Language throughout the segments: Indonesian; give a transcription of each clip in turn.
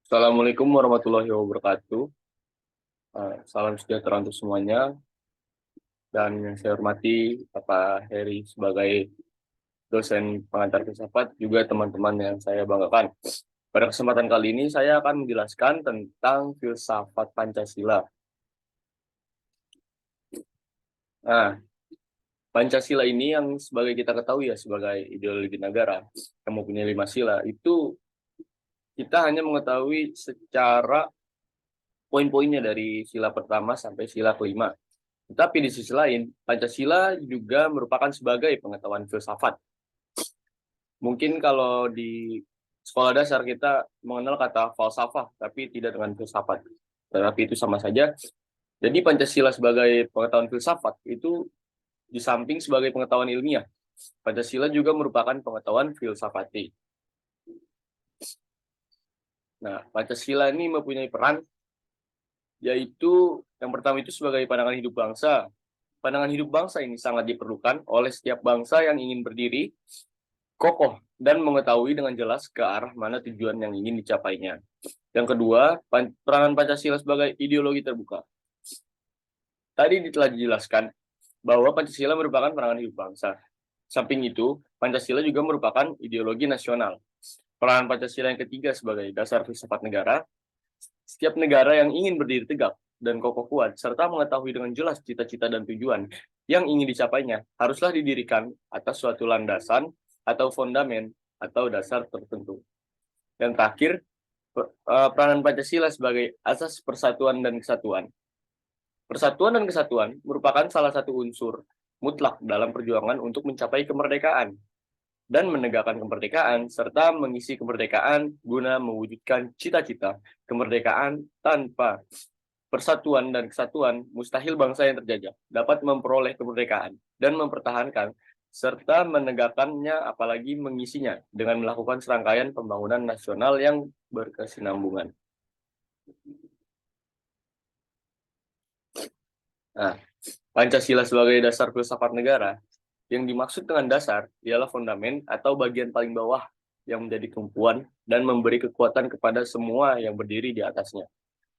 Assalamualaikum warahmatullahi wabarakatuh. Salam sejahtera untuk semuanya. Dan yang saya hormati Bapak Heri sebagai dosen pengantar filsafat, juga teman-teman yang saya banggakan. Pada kesempatan kali ini saya akan menjelaskan tentang filsafat Pancasila. Nah, Pancasila ini yang sebagai kita ketahui ya sebagai ideologi negara yang mempunyai 5 sila, itu kita hanya mengetahui secara poin-poinnya dari sila pertama sampai sila kelima. Tetapi di sisi lain, Pancasila juga merupakan sebagai pengetahuan filsafat. Mungkin kalau di sekolah dasar kita mengenal kata falsafah, tapi tidak dengan filsafat. Tetapi itu sama saja. Jadi Pancasila sebagai pengetahuan filsafat itu di samping sebagai pengetahuan ilmiah, Pancasila juga merupakan pengetahuan filsafati. Nah, Pancasila ini mempunyai peran, yaitu yang pertama itu sebagai pandangan hidup bangsa. Pandangan hidup bangsa ini sangat diperlukan oleh setiap bangsa yang ingin berdiri kokoh dan mengetahui dengan jelas ke arah mana tujuan yang ingin dicapainya. Yang kedua, peranan Pancasila sebagai ideologi terbuka. Tadi telah dijelaskan bahwa Pancasila merupakan perangan hidup bangsa. Samping itu, Pancasila juga merupakan ideologi nasional. Peranan Pancasila yang ketiga sebagai dasar filsafat negara, setiap negara yang ingin berdiri tegak dan kokoh kuat, serta mengetahui dengan jelas cita-cita dan tujuan yang ingin dicapainya, haruslah didirikan atas suatu landasan atau fondamen atau dasar tertentu. Dan terakhir, peranan Pancasila sebagai asas persatuan dan kesatuan. Persatuan dan kesatuan merupakan salah satu unsur mutlak dalam perjuangan untuk mencapai kemerdekaan dan menegakkan kemerdekaan, serta mengisi kemerdekaan guna mewujudkan cita-cita kemerdekaan. Tanpa persatuan dan kesatuan, mustahil bangsa yang terjajah dapat memperoleh kemerdekaan dan mempertahankan serta menegakkannya, apalagi mengisinya dengan melakukan serangkaian pembangunan nasional yang berkesinambungan. Nah, Pancasila sebagai dasar filsafat negara, yang dimaksud dengan dasar ialah fondamen atau bagian paling bawah yang menjadi tumpuan dan memberi kekuatan kepada semua yang berdiri di atasnya.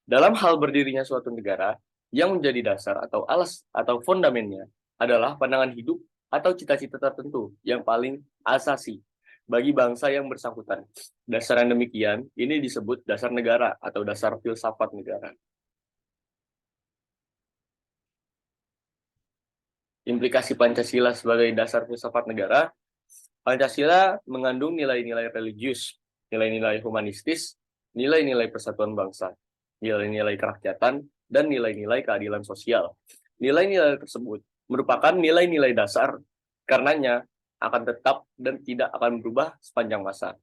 Dalam hal berdirinya suatu negara, yang menjadi dasar atau alas atau fondamennya adalah pandangan hidup atau cita-cita tertentu yang paling asasi bagi bangsa yang bersangkutan. Dasar yang demikian ini disebut dasar negara atau dasar filsafat negara. Implikasi Pancasila sebagai dasar filsafat negara, Pancasila mengandung nilai-nilai religius, nilai-nilai humanistis, nilai-nilai persatuan bangsa, nilai-nilai kerakyatan, dan nilai-nilai keadilan sosial. Nilai-nilai tersebut merupakan nilai-nilai dasar, karenanya akan tetap dan tidak akan berubah sepanjang masa.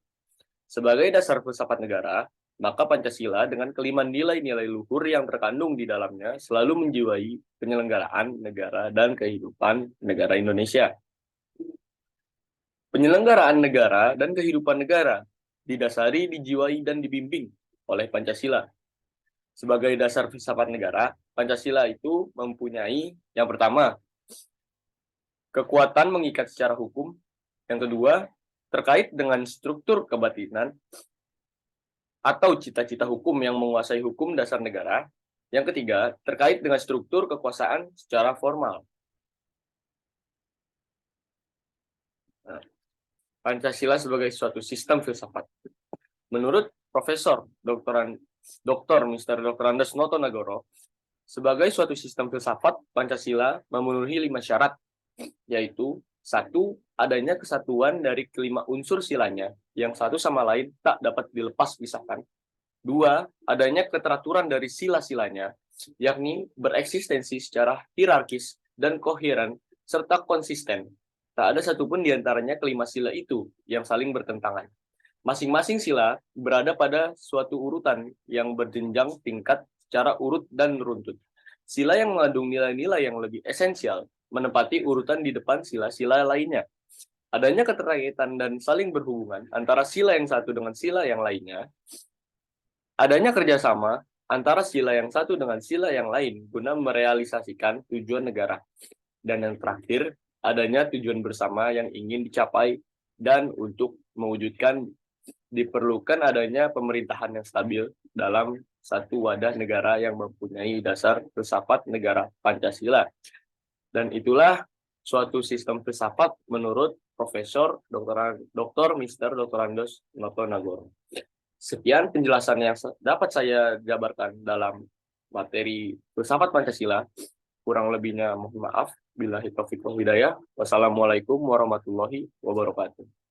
Sebagai dasar filsafat negara, maka Pancasila dengan kelima nilai-nilai luhur yang terkandung di dalamnya selalu menjiwai penyelenggaraan negara dan kehidupan negara Indonesia. Penyelenggaraan negara dan kehidupan negara didasari, dijiwai, dan dibimbing oleh Pancasila. Sebagai dasar filsafat negara, Pancasila itu mempunyai yang pertama, kekuatan mengikat secara hukum. Yang kedua, terkait dengan struktur kebatinan atau cita-cita hukum yang menguasai hukum dasar negara. Yang ketiga, terkait dengan struktur kekuasaan secara formal. Nah, Pancasila sebagai suatu sistem filsafat. Menurut Profesor Dr. Mr. Dr. Andes Notonegoro, sebagai suatu sistem filsafat, Pancasila memenuhi 5 syarat, yaitu satu, adanya kesatuan dari kelima unsur silanya yang satu sama lain tak dapat dilepas pisahkan. Dua, adanya keteraturan dari sila-silanya, yakni bereksistensi secara hierarkis dan koheren serta konsisten. Tak ada satupun di antaranya kelima sila itu yang saling bertentangan. Masing-masing sila berada pada suatu urutan yang berjenjang tingkat secara urut dan runtut. Sila yang mengandung nilai-nilai yang lebih esensial menempati urutan di depan sila-sila lainnya. Adanya keterkaitan dan saling berhubungan antara sila yang satu dengan sila yang lainnya. Adanya kerjasama antara sila yang satu dengan sila yang lain guna merealisasikan tujuan negara. Dan yang terakhir, adanya tujuan bersama yang ingin dicapai dan untuk mewujudkan diperlukan adanya pemerintahan yang stabil dalam satu wadah negara yang mempunyai dasar filsafat negara Pancasila. Dan itulah suatu sistem filsafat menurut Profesor Dr. Mr. Dr. Andos Noto Nagoro. Sekian penjelasan yang dapat saya jabarkan dalam materi filsafat Pancasila. Kurang lebihnya mohon maaf. Billahi taufiq wal hidayah. Wassalamualaikum warahmatullahi wabarakatuh.